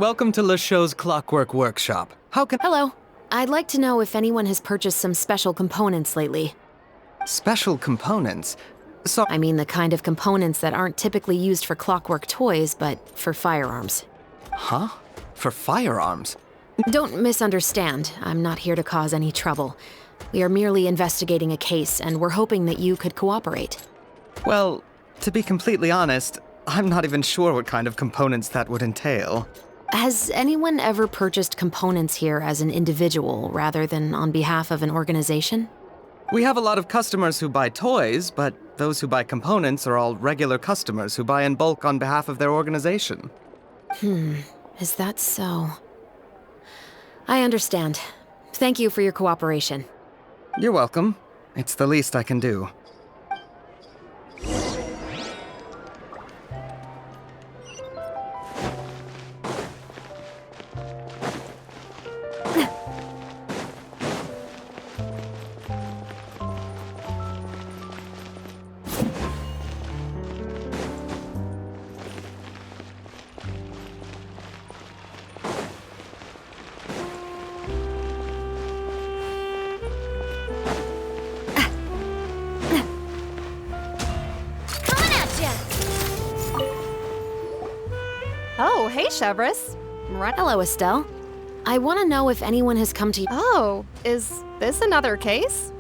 Welcome to Le Show's Clockwork Workshop. How can— Hello. I'd like to know if anyone has purchased some special components lately. Special components? So— I mean the kind of components that aren't typically used for clockwork toys, but for firearms. Huh? For firearms? Don't misunderstand. I'm not here to cause any trouble. We are merely investigating a case, and we're hoping that you could cooperate. Well, to be completely honest, I'm not even sure what kind of components that would entail. Has anyone ever purchased components here as an individual rather than on behalf of an organization? We have a lot of customers who buy toys, but those who buy components are all regular customers who buy in bulk on behalf of their organization. Is that so? I understand. Thank you for your cooperation. You're welcome. It's the least I can do. Oh, hey, Chevris. Hello, Estelle. I want to know if anyone has come to you. Oh, is this another case?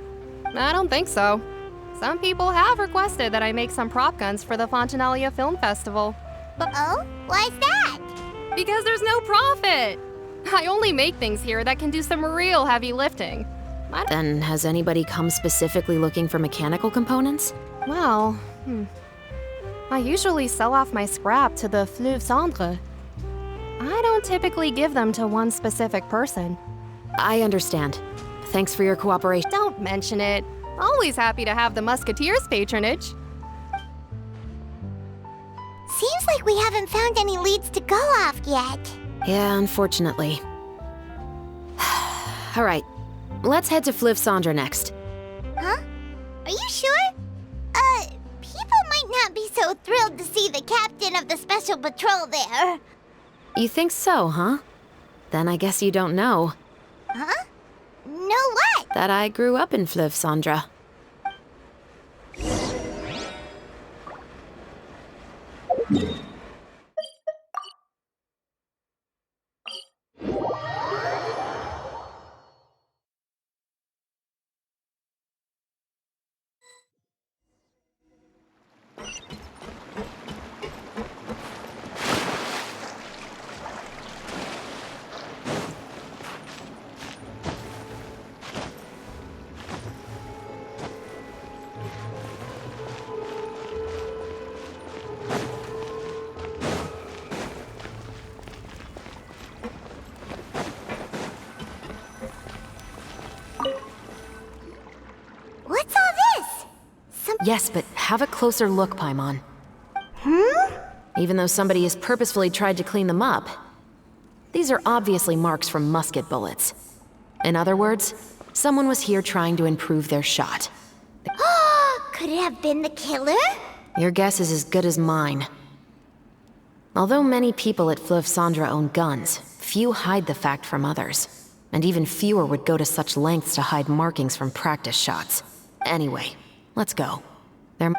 I don't think so. Some people have requested that I make some prop guns for the Fontanalia Film Festival. Oh? Why's that? Because there's no profit! I only make things here that can do some real heavy lifting. Then has anybody come specifically looking for mechanical components? Well, I usually sell off my scrap to the Fleuve Cendre. I don't typically give them to one specific person. I understand. Thanks for your cooperation. Don't mention it. Always happy to have the Musketeers' patronage. Seems like we haven't found any leads to go off yet. Yeah, unfortunately. All right, let's head to Fleuve Cendre next. Huh? Are you sure? People might not be so thrilled to see the captain of the special patrol there. You think so, huh? Then I guess you don't know. Huh? Know what? That I grew up in Fleuve Cendre. What's all this? Yes, but have a closer look, Paimon. Even though somebody has purposefully tried to clean them up, these are obviously marks from musket bullets. In other words, someone was here trying to improve their shot. Could it have been the killer? Your guess is as good as mine. Although many people at Fleuve Cendre own guns, few hide the fact from others. And even fewer would go to such lengths to hide markings from practice shots. Anyway, let's go. There.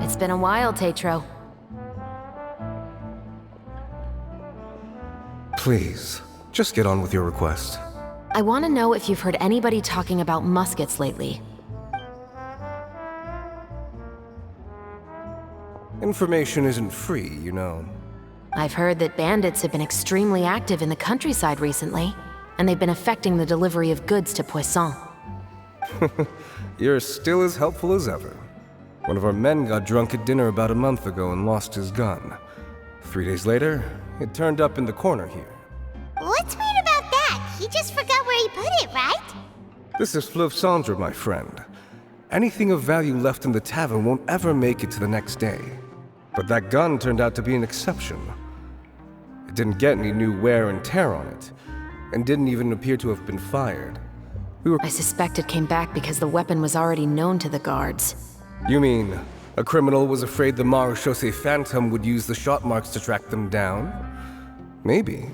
It's been a while, Tetro. Please, just get on with your request. I want to know if you've heard anybody talking about muskets lately. Information isn't free, you know. I've heard that bandits have been extremely active in the countryside recently, and they've been affecting the delivery of goods to Poisson. You're still as helpful as ever. One of our men got drunk at dinner about a month ago and lost his gun. 3 days later, it turned up in the corner here. What's weird about that? He just forgot where he put it, right? This is Fleuve Cendre, my friend. Anything of value left in the tavern won't ever make it to the next day. But that gun turned out to be an exception. It didn't get any new wear and tear on it, and didn't even appear to have been fired. I suspect it came back because the weapon was already known to the guards. You mean, a criminal was afraid the Marechaussee Phantom would use the shot marks to track them down? Maybe.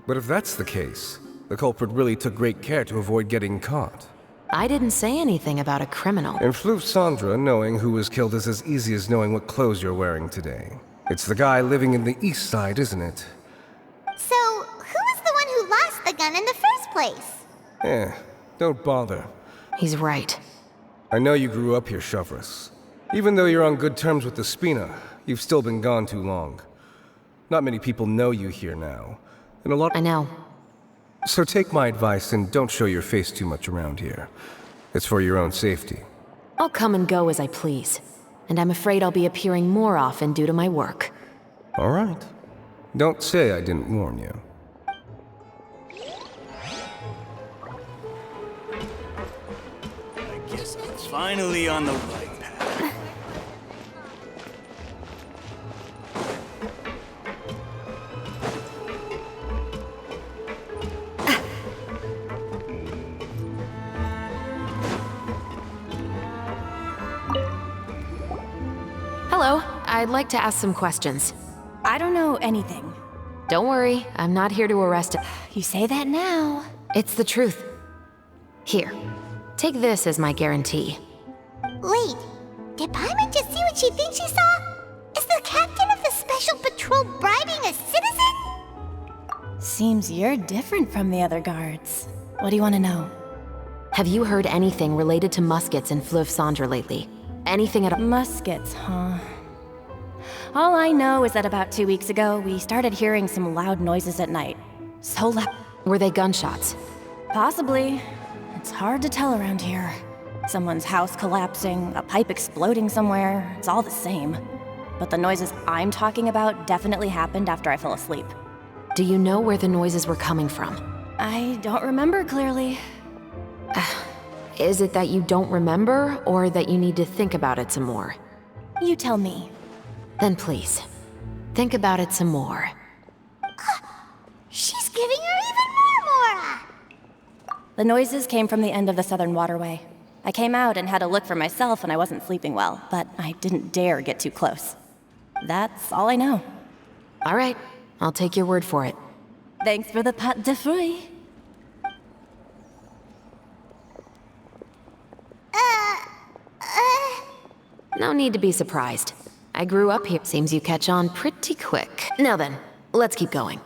But if that's the case, the culprit really took great care to avoid getting caught. I didn't say anything about a criminal. In Fleuve Cendre, knowing who was killed is as easy as knowing what clothes you're wearing today. It's the guy living in the east side, isn't it? So, who was the one who lost the gun in the first place? Don't bother. He's right. I know you grew up here, Chevreuse. Even though you're on good terms with the Spina, you've still been gone too long. Not many people know you here now, and a lot— I know. So take my advice and don't show your face too much around here. It's for your own safety. I'll come and go as I please. And I'm afraid I'll be appearing more often due to my work. All right. Don't say I didn't warn you. I guess I'm finally on the right path. Hello, I'd like to ask some questions. I don't know anything. Don't worry, I'm not here to arrest it. You say that now. It's the truth. Here, take this as my guarantee. Wait, did Paimon just see what she thinks she saw? Is the captain of the Special Patrol bribing a citizen? Seems you're different from the other guards. What do you want to know? Have you heard anything related to Muskets in Fleuve Cendre lately? Anything at all? Muskets, huh? All I know is that about 2 weeks ago, we started hearing some loud noises at night. So loud. Were they gunshots? Possibly. It's hard to tell around here. Someone's house collapsing, a pipe exploding somewhere, it's all the same. But the noises I'm talking about definitely happened after I fell asleep. Do you know where the noises were coming from? I don't remember clearly. Is it that you don't remember, or that you need to think about it some more? You tell me. Then please, think about it some more. She's giving her even more Mora! The noises came from the end of the Southern Waterway. I came out and had a look for myself when I wasn't sleeping well, but I didn't dare get too close. That's all I know. All right, I'll take your word for it. Thanks for the pâte de fruits. No need to be surprised. I grew up here. Seems you catch on pretty quick. Now then, let's keep going.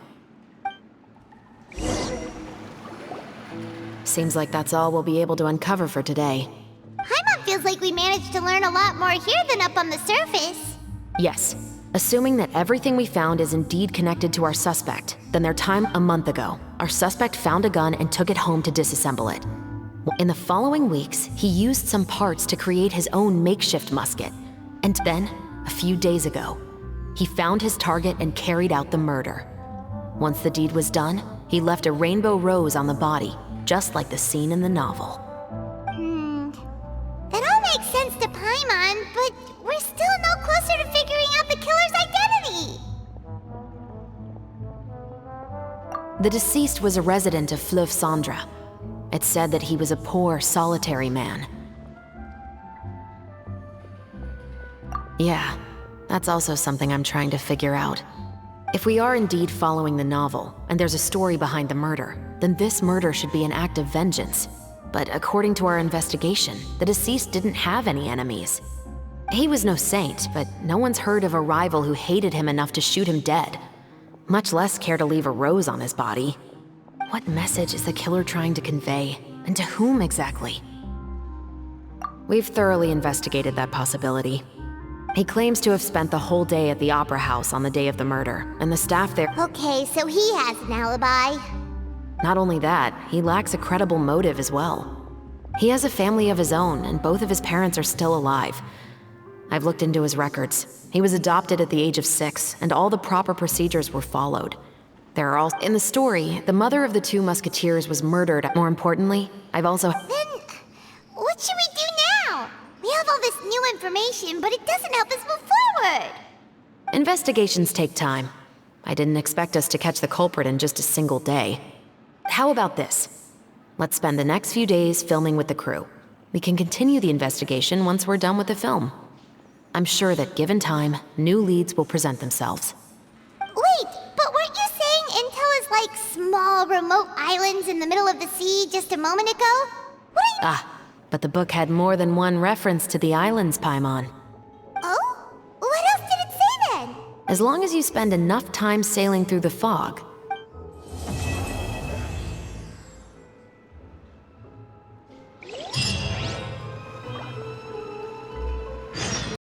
Seems like that's all we'll be able to uncover for today. Paimon feels like we managed to learn a lot more here than up on the surface. Yes. Assuming that everything we found is indeed connected to our suspect, then their time a month ago, our suspect found a gun and took it home to disassemble it. In the following weeks, he used some parts to create his own makeshift musket. And then, a few days ago, he found his target and carried out the murder. Once the deed was done, he left a rainbow rose on the body, just like the scene in the novel. That all makes sense to Paimon, but we're still no closer to figuring out the killer's identity. The deceased was a resident of Fleuve Cendre. It's said that he was a poor, solitary man. Yeah, that's also something I'm trying to figure out. If we are indeed following the novel, and there's a story behind the murder, then this murder should be an act of vengeance. But according to our investigation, the deceased didn't have any enemies. He was no saint, but no one's heard of a rival who hated him enough to shoot him dead, much less care to leave a rose on his body. What message is the killer trying to convey, and to whom exactly? We've thoroughly investigated that possibility. He claims to have spent the whole day at the Opera House on the day of the murder, and the staff there— Okay, so he has an alibi. Not only that, he lacks a credible motive as well. He has a family of his own, and both of his parents are still alive. I've looked into his records. He was adopted at the age of 6, and all the proper procedures were followed. There are also... In the story, the mother of the 2 musketeers was murdered. More importantly, I've also... Then, what should we do now? We have all this new information, but it doesn't help us move forward. Investigations take time. I didn't expect us to catch the culprit in just a single day. How about this? Let's spend the next few days filming with the crew. We can continue the investigation once we're done with the film. I'm sure that given time, new leads will present themselves. Wait, but weren't you saying Intel is like small, remote islands in the middle of the sea just a moment ago? What are you... But the book had more than one reference to the islands, Paimon. Oh? What else did it say then? As long as you spend enough time sailing through the fog,